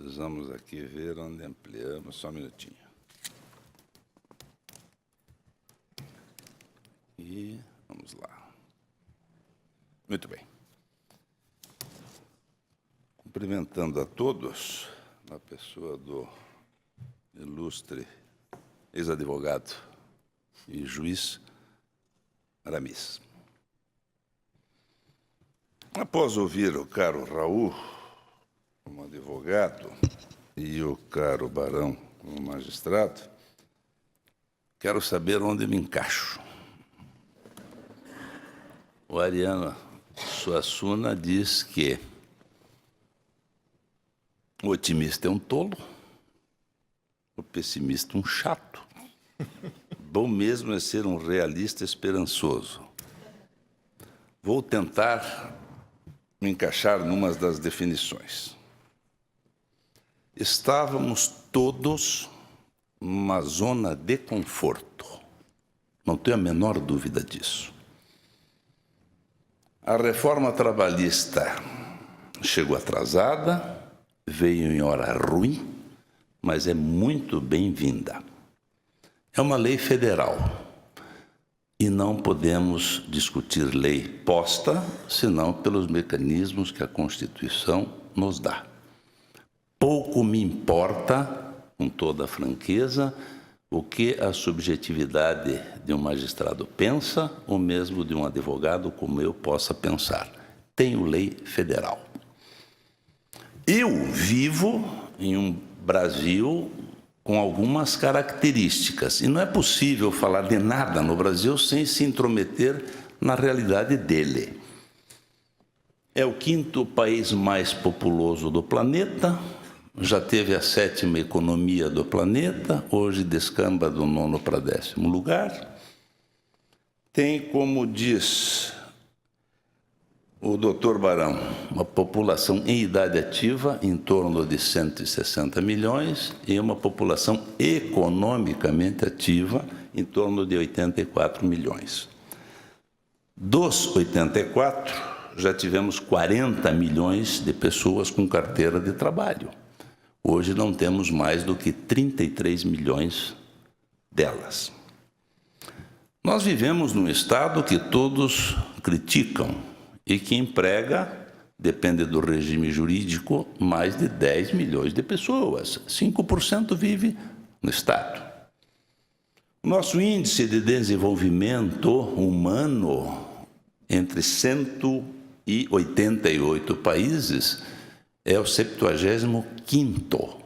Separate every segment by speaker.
Speaker 1: Precisamos aqui ver onde ampliamos, só um minutinho. E vamos lá. Muito bem. Cumprimentando a todos, na pessoa do ilustre ex-advogado e juiz Aramis. Após ouvir o caro Raul, como advogado, e o caro Barão, como magistrado, quero saber onde me encaixo. O Ariano Suassuna diz que o otimista é um tolo, o pessimista um chato. Bom mesmo é ser um realista esperançoso. Vou tentar me encaixar numa das definições. Estávamos todos numa zona de conforto. Não tenho a menor dúvida disso. A reforma trabalhista chegou atrasada, veio em hora ruim, mas é muito bem-vinda. É uma lei federal e não podemos discutir lei posta, senão pelos mecanismos que a Constituição nos dá. Pouco me importa, com toda a franqueza, o que a subjetividade de um magistrado pensa, ou mesmo de um advogado como eu possa pensar. Tenho lei federal. Eu vivo em um Brasil com algumas características, e não é possível falar de nada no Brasil sem se intrometer na realidade dele. É o 5º país mais populoso do planeta, já teve a 7ª economia do planeta, hoje descamba do 9º para 10º lugar. Tem, como diz o doutor Barão, uma população em idade ativa em torno de 160 milhões e uma população economicamente ativa em torno de 84 milhões. Dos 84, já tivemos 40 milhões de pessoas com carteira de trabalho. Hoje não temos mais do que 33 milhões delas. Nós vivemos num estado que todos criticam e que emprega, depende do regime jurídico, mais de 10 milhões de pessoas. 5% vive no estado. Nosso índice de desenvolvimento humano entre 188 países é o 75º.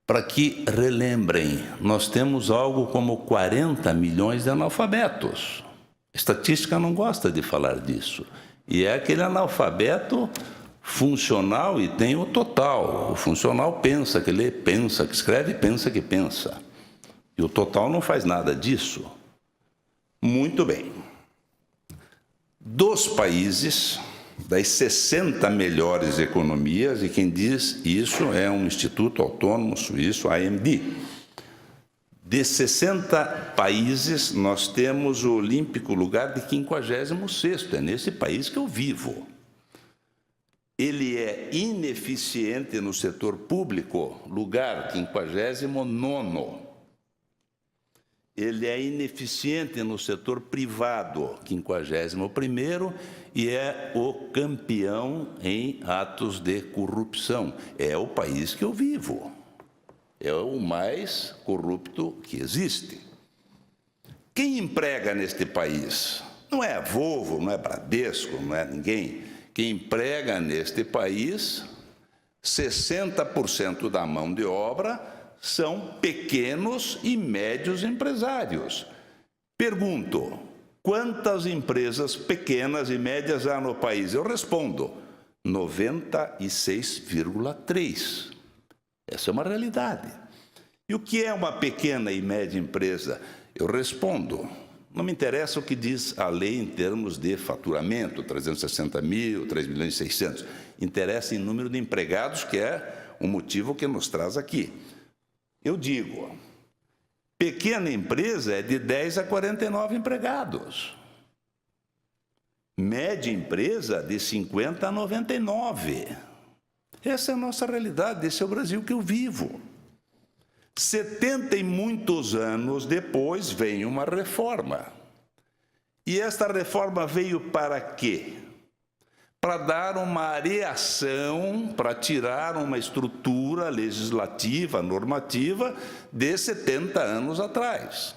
Speaker 1: Para que relembrem, nós temos algo como 40 milhões de analfabetos. Estatística não gosta de falar disso. E é aquele analfabeto funcional e tem o total. O funcional pensa que lê, pensa que escreve, pensa que pensa. E o total não faz nada disso. Muito bem. Dos países, das 60 melhores economias, e quem diz isso é um instituto autônomo suíço, AMD. De 60 países, nós temos o olímpico lugar de 56º. É nesse país que eu vivo. Ele é ineficiente no setor público, lugar 59º. Ele é ineficiente no setor privado, 51º, e é o campeão em atos de corrupção. É o país que eu vivo. É o mais corrupto que existe. Quem emprega neste país? Não é a Volvo, não é Bradesco, não é ninguém. Quem emprega neste país, 60% da mão de obra são pequenos e médios empresários. Pergunto, quantas empresas pequenas e médias há no país? Eu respondo, 96,3%. Essa é uma realidade. E o que é uma pequena e média empresa? Eu respondo, não me interessa o que diz a lei em termos de faturamento, 360 mil, 3 milhões e 600. Interessa em número de empregados, que é o motivo que nos traz aqui. Eu digo, pequena empresa é de 10 a 49 empregados. Média empresa de 50 a 99. Essa é a nossa realidade, esse é o Brasil que eu vivo. 70 e muitos anos depois vem uma reforma. E esta reforma veio para quê? Para dar uma areação, para tirar uma estrutura legislativa, normativa, de 70 anos atrás.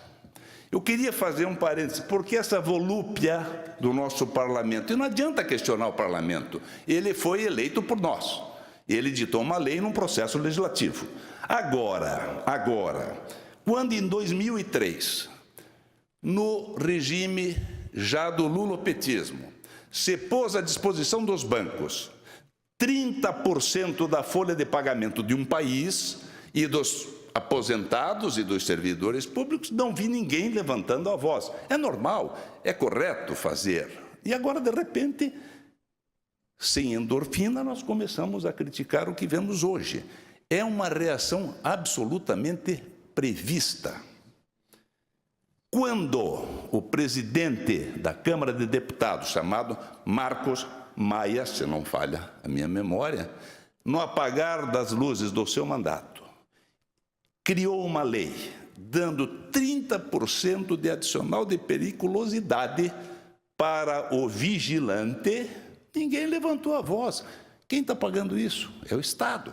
Speaker 1: Eu queria fazer um parênteses, porque essa volúpia do nosso parlamento, e não adianta questionar o parlamento, ele foi eleito por nós, ele ditou uma lei num processo legislativo. Agora, quando em 2003, no regime já do lulopetismo, se pôs à disposição dos bancos 30% da folha de pagamento de um país e dos aposentados e dos servidores públicos, não vi ninguém levantando a voz. É normal, é correto fazer. E agora, de repente, sem endorfina, nós começamos a criticar o que vemos hoje. É uma reação absolutamente prevista. Quando o presidente da Câmara de Deputados, chamado Marcos Maia, se não falha a minha memória, no apagar das luzes do seu mandato, criou uma lei dando 30% de adicional de periculosidade para o vigilante, ninguém levantou a voz. Quem está pagando isso? É o Estado.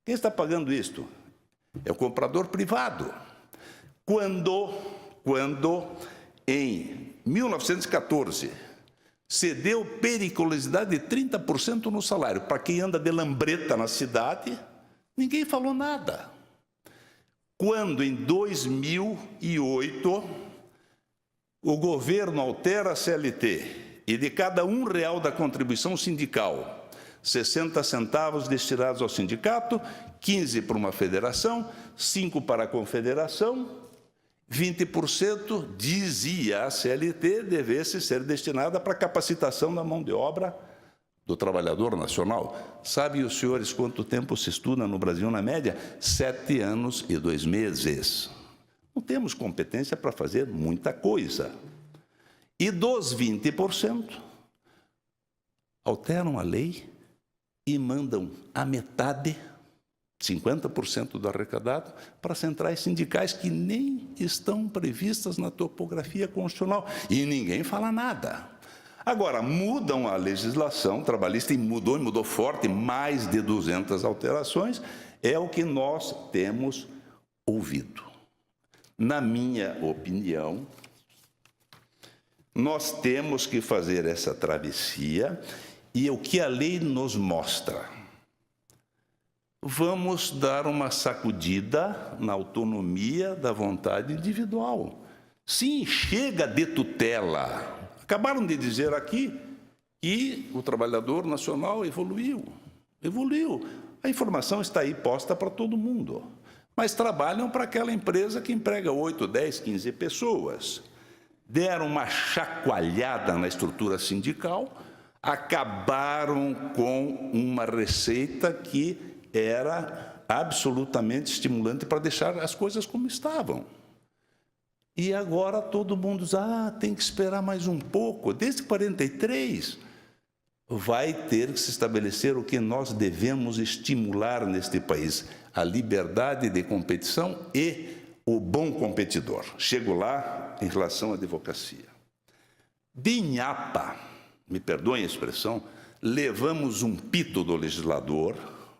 Speaker 1: Quem está pagando isto? É o comprador privado. Quando em 1914 se deu periculosidade de 30% no salário para quem anda de lambreta na cidade, ninguém falou nada. Quando em 2008 o governo altera a CLT e de cada R$1 da contribuição sindical, 60 centavos destinados ao sindicato, 15 para uma federação, 5 para a confederação, 20%, dizia a CLT, devesse ser destinada para a capacitação da mão de obra do trabalhador nacional. Sabem os senhores quanto tempo se estuda no Brasil, na média? 7 anos e 2 meses. Não temos competência para fazer muita coisa. E dos 20%, alteram a lei e mandam a metade, 50% do arrecadado, para centrais sindicais que nem estão previstas na topografia constitucional. E ninguém fala nada. Agora, mudam a legislação trabalhista, e mudou forte, mais de 200 alterações, é o que nós temos ouvido. Na minha opinião, nós temos que fazer essa travessia, e o que a lei nos mostra? Vamos dar uma sacudida na autonomia da vontade individual. Sim, chega de tutela. Acabaram de dizer aqui que o trabalhador nacional evoluiu. A informação está aí posta para todo mundo. Mas trabalham para aquela empresa que emprega 8, 10, 15 pessoas. Deram uma chacoalhada na estrutura sindical, acabaram com uma receita que era absolutamente estimulante para deixar as coisas como estavam. E agora todo mundo diz, tem que esperar mais um pouco. Desde 43, vai ter que se estabelecer o que nós devemos estimular neste país, a liberdade de competição e o bom competidor. Chego lá em relação à advocacia. De nhapa, me perdoem a expressão, levamos um pito do legislador,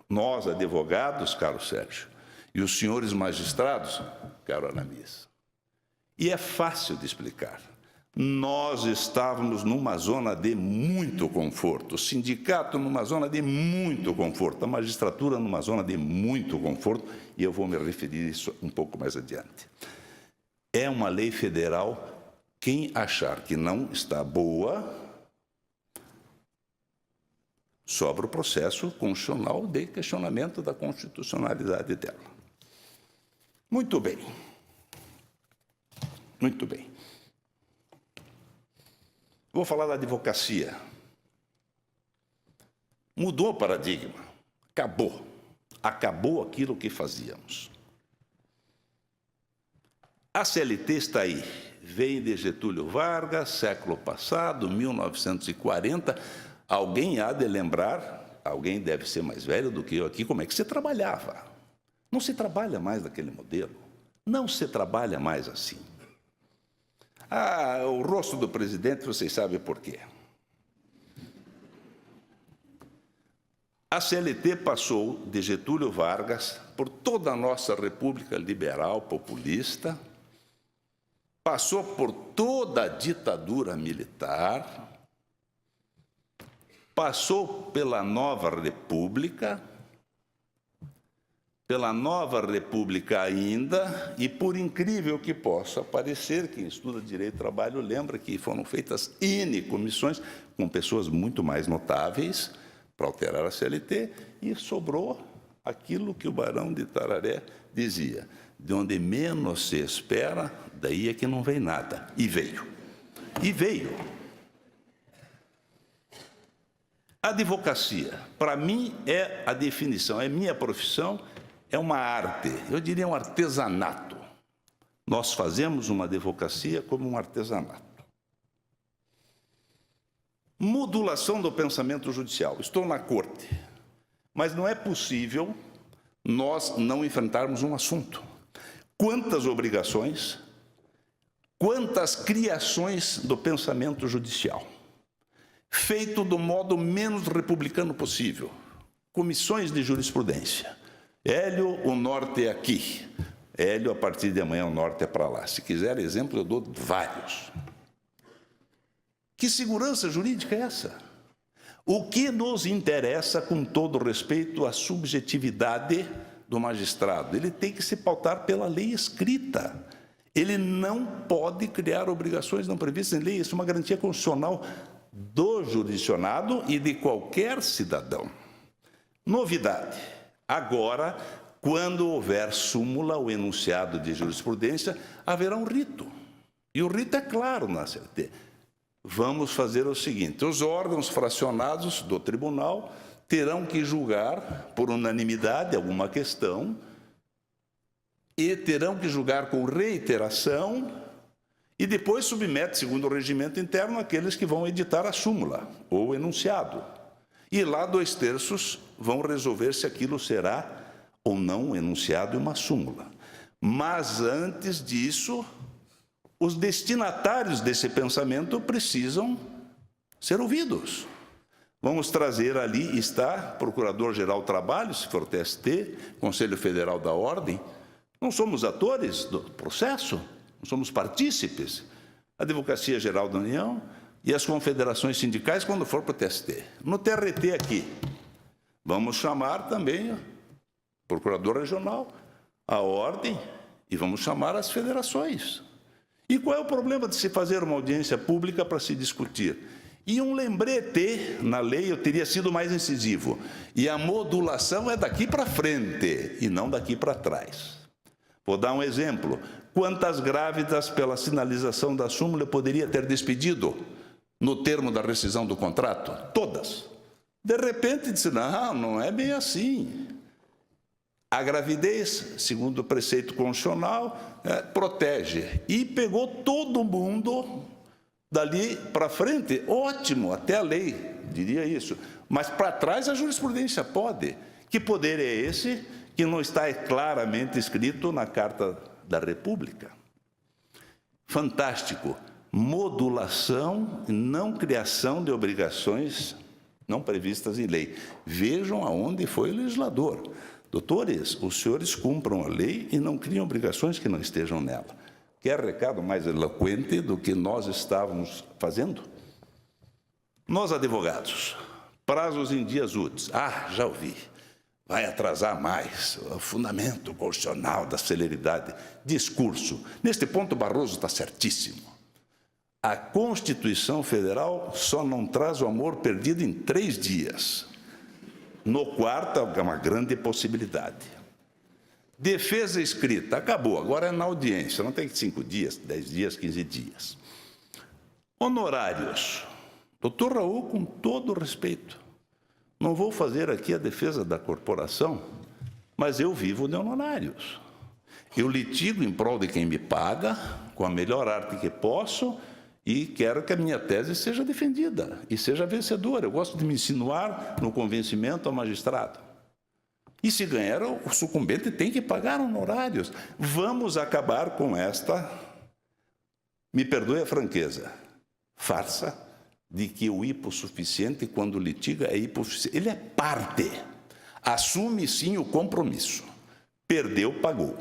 Speaker 1: nós, advogados, caro Sérgio, e os senhores magistrados, caro Ananias. E é fácil de explicar. Nós estávamos numa zona de muito conforto, o sindicato numa zona de muito conforto, a magistratura numa zona de muito conforto, e eu vou me referir a isso um pouco mais adiante. É uma lei federal, quem achar que não está boa, sobra o processo constitucional de questionamento da constitucionalidade dela. Muito bem. Muito bem. Vou falar da advocacia. Mudou o paradigma. Acabou. Acabou aquilo que fazíamos. A CLT está aí. Vem de Getúlio Vargas, século passado, 1940. Alguém há de lembrar alguém deve ser mais velho do que eu aqui, como é que você trabalhava? Não se trabalha mais daquele modelo. Não se trabalha mais assim. O rosto do presidente, vocês sabem por quê. A CLT passou de Getúlio Vargas por toda a nossa República Liberal Populista, passou por toda a ditadura militar, passou pela Nova República ainda, e por incrível que possa parecer, quem estuda Direito do Trabalho lembra que foram feitas N comissões com pessoas muito mais notáveis para alterar a CLT, e sobrou aquilo que o Barão de Itararé dizia: de onde menos se espera, daí é que não vem nada. E veio. E veio. A advocacia, para mim, é a definição, é minha profissão, é uma arte, eu diria um artesanato. Nós fazemos uma advocacia como um artesanato. Modulação do pensamento judicial. Estou na corte, mas não é possível nós não enfrentarmos um assunto. Quantas obrigações, quantas criações do pensamento judicial, feito do modo menos republicano possível. Comissões de jurisprudência. Hélio, o norte é aqui. Hélio, a partir de amanhã, o norte é para lá. Se quiser exemplo, eu dou vários. Que segurança jurídica é essa? O que nos interessa, com todo respeito à subjetividade do magistrado? Ele tem que se pautar pela lei escrita. Ele não pode criar obrigações não previstas em lei. Isso é uma garantia constitucional do jurisdicionado e de qualquer cidadão. Novidade. Agora, quando houver súmula ou enunciado de jurisprudência, haverá um rito. E o rito é claro na CLT. Vamos fazer o seguinte: os órgãos fracionados do tribunal terão que julgar por unanimidade alguma questão e terão que julgar com reiteração e depois submete, segundo o regimento interno, aqueles que vão editar a súmula ou o enunciado. E lá 2/3 vão resolver se aquilo será ou não enunciado em uma súmula. Mas antes disso, os destinatários desse pensamento precisam ser ouvidos. Vamos trazer ali, está Procurador-Geral do Trabalho, se for TST, Conselho Federal da Ordem. Não somos atores do processo, não somos partícipes. A Advocacia Geral da União e as confederações sindicais quando for para o TST. No TRT aqui, vamos chamar também o Procurador Regional, a Ordem, e vamos chamar as federações. E qual é o problema de se fazer uma audiência pública para se discutir? E um lembrete na lei eu teria sido mais incisivo. E a modulação é daqui para frente e não daqui para trás. Vou dar um exemplo. Quantas grávidas pela sinalização da súmula eu poderia ter despedido no termo da rescisão do contrato? Todas. De repente disse, não é bem assim. A gravidez, segundo o preceito constitucional, protege. E pegou todo mundo dali para frente. Ótimo, até a lei diria isso. Mas para trás a jurisprudência pode. Que poder é esse que não está claramente escrito na Carta da República? Fantástico. Modulação e não criação de obrigações não previstas em lei. Vejam aonde foi o legislador. Doutores, os senhores cumpram a lei e não criam obrigações que não estejam nela. Quer recado mais eloquente do que nós estávamos fazendo? Nós, advogados, prazos em dias úteis. Já ouvi. Vai atrasar mais. O fundamento constitucional da celeridade. Discurso. Neste ponto, Barroso está certíssimo. A Constituição Federal só não traz o amor perdido em 3 dias. No quarto, é uma grande possibilidade. Defesa escrita, acabou, agora é na audiência, não tem 5 dias, 10 dias, 15 dias. Honorários. Doutor Raul, com todo respeito, não vou fazer aqui a defesa da corporação, mas eu vivo de honorários. Eu litigo em prol de quem me paga, com a melhor arte que posso, E quero que a minha tese seja defendida e seja vencedora. Eu gosto de me insinuar no convencimento ao magistrado. E se ganhar, o sucumbente tem que pagar honorários. Vamos acabar com esta, me perdoe a franqueza, farsa de que o hipossuficiente, quando litiga, é hipossuficiente. Ele é parte. Assume, sim, o compromisso. Perdeu, pagou.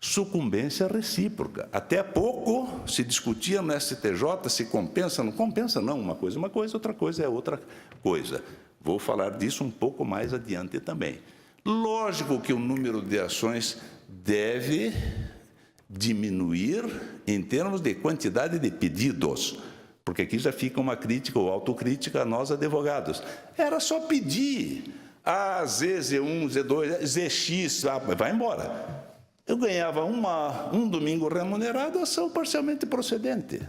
Speaker 1: Sucumbência recíproca. Até há pouco se discutia no STJ se compensa, não compensa, não. Uma coisa é uma coisa, outra coisa é outra coisa. Vou falar disso um pouco mais adiante também. Lógico que o número de ações deve diminuir em termos de quantidade de pedidos, porque aqui já fica uma crítica ou autocrítica a nós advogados. Era só pedir a Z, Z1, Z2, ZX, vai embora. Eu ganhava um domingo remunerado, ação parcialmente procedente.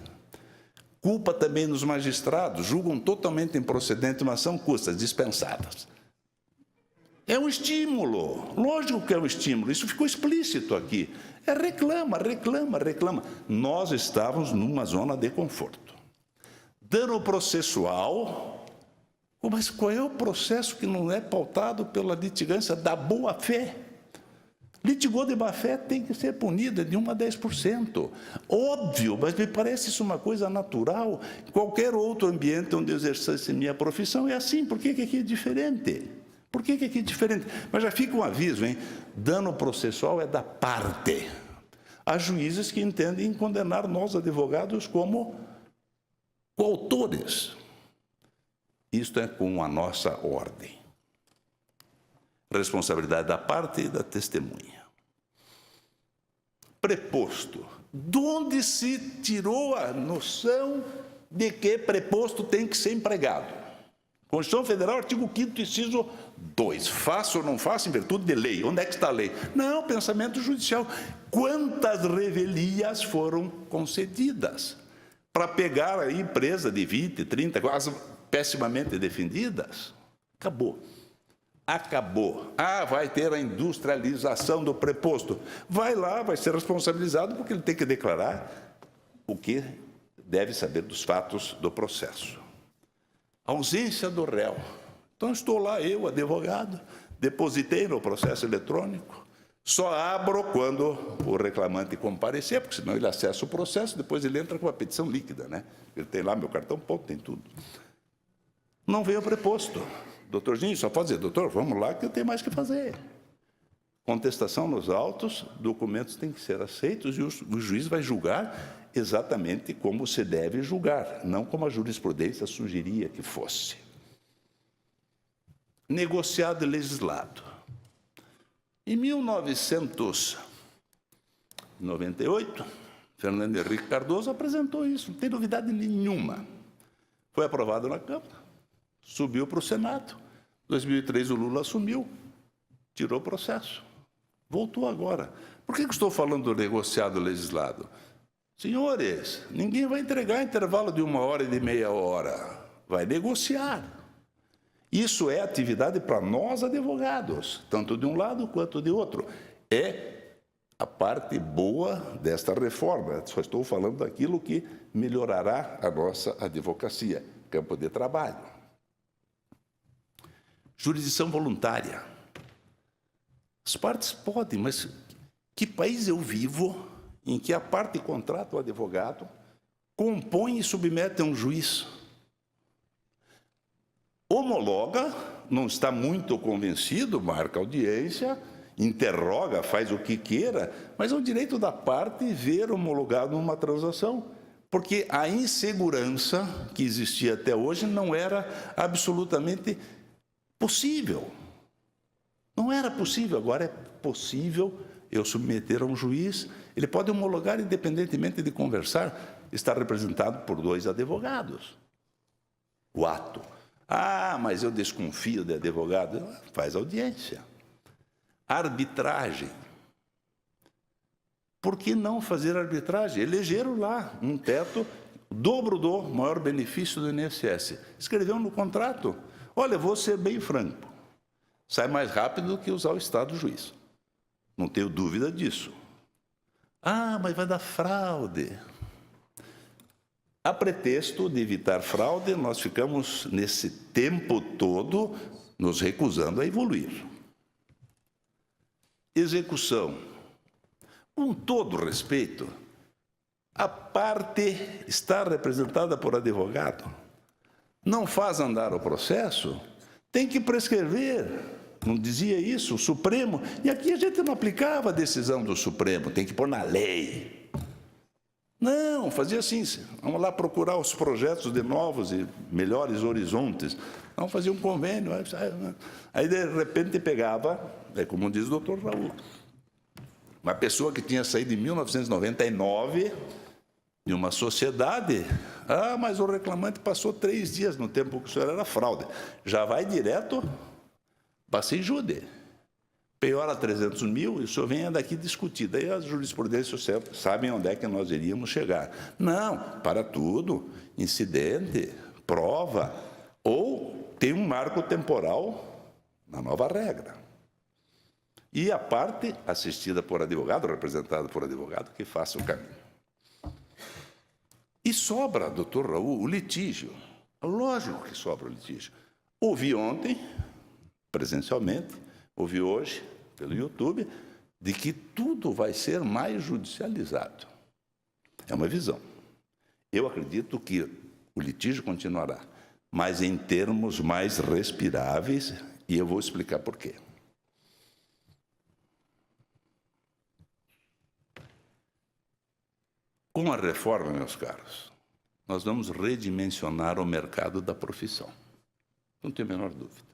Speaker 1: Culpa também nos magistrados, julgam totalmente improcedente uma ação, custas dispensadas. É um estímulo, lógico que é um estímulo, isso ficou explícito aqui. É reclama, reclama, reclama. Nós estávamos numa zona de conforto. Dano processual, mas qual é o processo que não é pautado pela litigância da boa-fé? Litigou de má-fé tem que ser punida de 1 a 10%. Óbvio, mas me parece isso uma coisa natural. Qualquer outro ambiente onde eu exercesse minha profissão é assim. Por que aqui é diferente? Por que aqui é diferente? Mas já fica um aviso, hein? Dano processual é da parte. Há juízes que entendem condenar nós, advogados, como coautores. Isto é com a nossa ordem. Responsabilidade da parte e da testemunha. Preposto. De onde se tirou a noção de que preposto tem que ser empregado? Constituição Federal, artigo 5º, inciso 2. Faço ou não faço em virtude de lei. Onde é que está a lei? Não, pensamento judicial. Quantas revelias foram concedidas para pegar a empresa de 20, 30, quase pessimamente defendidas? Acabou. Acabou. Ah, vai ter a industrialização do preposto. Vai lá, vai ser responsabilizado porque ele tem que declarar o que deve saber dos fatos do processo. Ausência do réu. Então, estou lá, eu, advogado, depositei no processo eletrônico, só abro quando o reclamante comparecer, porque senão ele acessa o processo, depois ele entra com a petição líquida, né? Ele tem lá meu cartão, ponto, tem tudo. Não veio o preposto. Doutorzinho, só pode dizer, doutor, vamos lá que eu tenho mais que fazer. Contestação nos autos, documentos têm que ser aceitos e o juiz vai julgar exatamente como se deve julgar, não como a jurisprudência sugeria que fosse. Negociado e legislado. Em 1998, Fernando Henrique Cardoso apresentou isso, não tem novidade nenhuma. Foi aprovado na Câmara. Subiu para o Senado. Em 2003, o Lula assumiu, tirou o processo. Voltou agora. Por que estou falando do negociado legislado? Senhores, ninguém vai entregar intervalo de 1 hora e de meia hora. Vai negociar. Isso é atividade para nós, advogados, tanto de um lado quanto de outro. É a parte boa desta reforma. Só estou falando daquilo que melhorará a nossa advocacia, campo de trabalho. Jurisdição voluntária. As partes podem, mas que país eu vivo em que a parte contrata o advogado, compõe e submete a um juiz? Homologa, não está muito convencido, marca audiência, interroga, faz o que queira, mas é o direito da parte ver homologado uma transação, porque a insegurança que existia até hoje não era absolutamente possível. Não era possível, agora é possível eu submeter a um juiz, ele pode homologar independentemente de conversar, está representado por 2 advogados. O ato. Ah, mas eu desconfio de advogado. Faz audiência. Arbitragem. Por que não fazer arbitragem? Elegeram lá um teto, dobro do maior benefício do INSS. Escreveu no contrato. Olha, vou ser bem franco. Sai mais rápido do que usar o Estado juiz. Não tenho dúvida disso. Ah, mas vai dar fraude. A pretexto de evitar fraude, nós ficamos, nesse tempo todo, nos recusando a evoluir. Execução. Com todo respeito, a parte está representada por advogado. Não faz andar o processo, tem que prescrever. Não dizia isso o Supremo? E aqui a gente não aplicava a decisão do Supremo, tem que pôr na lei. Não, fazia assim, vamos lá procurar os projetos de novos e melhores horizontes. Vamos fazer um convênio. Aí, de repente, pegava, como diz o doutor Raul, uma pessoa que tinha saído em 1999 de uma sociedade. Ah, mas o reclamante passou 3 dias no tempo que o senhor era fraude. Já vai direto para se jude. Piora 300 mil, e o senhor vem daqui discutir. Daí as jurisprudências sabem onde é que nós iríamos chegar. Não, para tudo, incidente, prova, ou tem um marco temporal na nova regra. E a parte assistida por advogado, representada por advogado, que faça o caminho. E sobra, doutor Raul, o litígio. Lógico que sobra o litígio. Ouvi ontem, presencialmente, ouvi hoje, pelo YouTube, de que tudo vai ser mais judicializado. É uma visão. Eu acredito que o litígio continuará, mas em termos mais respiráveis, e eu vou explicar por quê. Com a reforma, meus caros, nós vamos redimensionar o mercado da profissão. Não tenho a menor dúvida.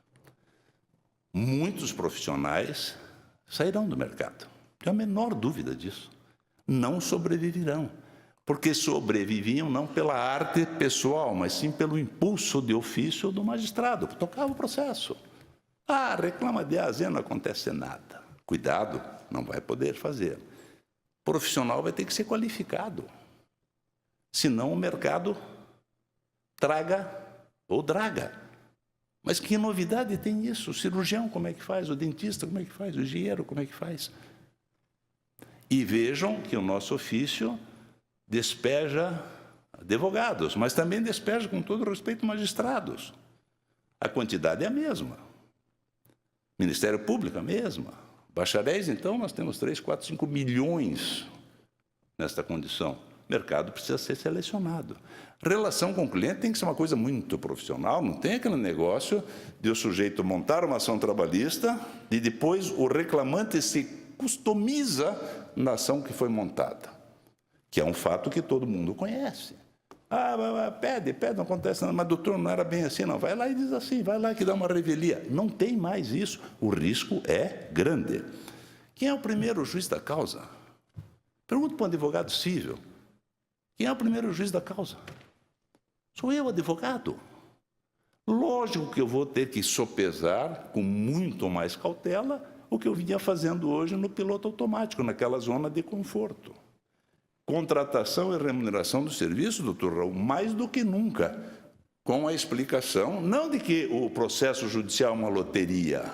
Speaker 1: Muitos profissionais sairão do mercado. Não tenho a menor dúvida disso. Não sobreviverão. Porque sobreviviam não pela arte pessoal, mas sim pelo impulso de ofício do magistrado, que tocava o processo. Ah, reclama de AZ, não acontece nada. Cuidado, não vai poder fazer. O profissional vai ter que ser qualificado. Senão o mercado traga ou draga. Mas que novidade tem isso? O cirurgião, como é que faz? O dentista, como é que faz? O engenheiro, como é que faz? E vejam que o nosso ofício despeja advogados, mas também despeja, com todo respeito, magistrados. A quantidade é a mesma. Ministério Público, a mesma. Bacharéis, então, nós temos 3, 4, 5 milhões nesta condição. O mercado precisa ser selecionado. Relação com o cliente tem que ser uma coisa muito profissional, não tem aquele negócio de o sujeito montar uma ação trabalhista e depois o reclamante se customiza na ação que foi montada, que é um fato que todo mundo conhece. Ah, pede, não acontece nada, mas doutor, não era bem assim, não. Vai lá e diz assim, vai lá que dá uma revelia. Não tem mais isso, o risco é grande. Quem é o primeiro juiz da causa? Pergunta para um advogado civil. Quem é o primeiro juiz da causa? Sou eu, advogado. Lógico que eu vou ter que sopesar com muito mais cautela o que eu vinha fazendo hoje no piloto automático, naquela zona de conforto. Contratação e remuneração do serviço, doutor Raul, mais do que nunca, com a explicação, não de que o processo judicial é uma loteria.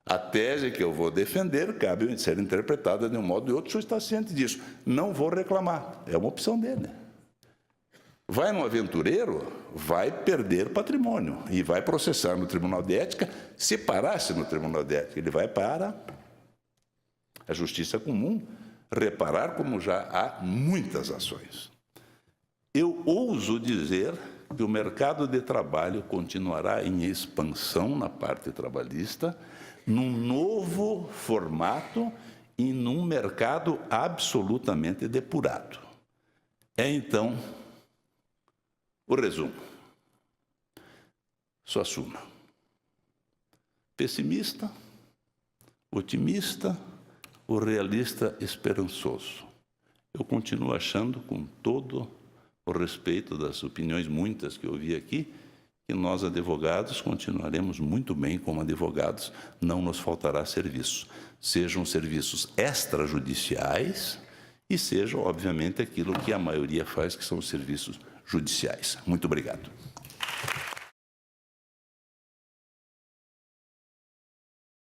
Speaker 1: A tese que eu vou defender cabe ser interpretada de um modo ou de outro, o senhor está ciente disso. Não vou reclamar, é uma opção dele. Vai no aventureiro, vai perder patrimônio e vai processar no Tribunal de Ética. Se parasse no Tribunal de Ética, ele vai para a Justiça Comum reparar, como já há muitas ações. Eu ouso dizer que o mercado de trabalho continuará em expansão na parte trabalhista, num novo formato e num mercado absolutamente depurado. É, então, o resumo. Só suma. Pessimista, otimista, o realista esperançoso. Eu continuo achando, com todo o respeito das opiniões muitas que eu ouvi aqui, que nós, advogados, continuaremos muito bem como advogados, não nos faltará serviço. Sejam serviços extrajudiciais e sejam, obviamente, aquilo que a maioria faz, que são os serviços judiciais. Muito obrigado.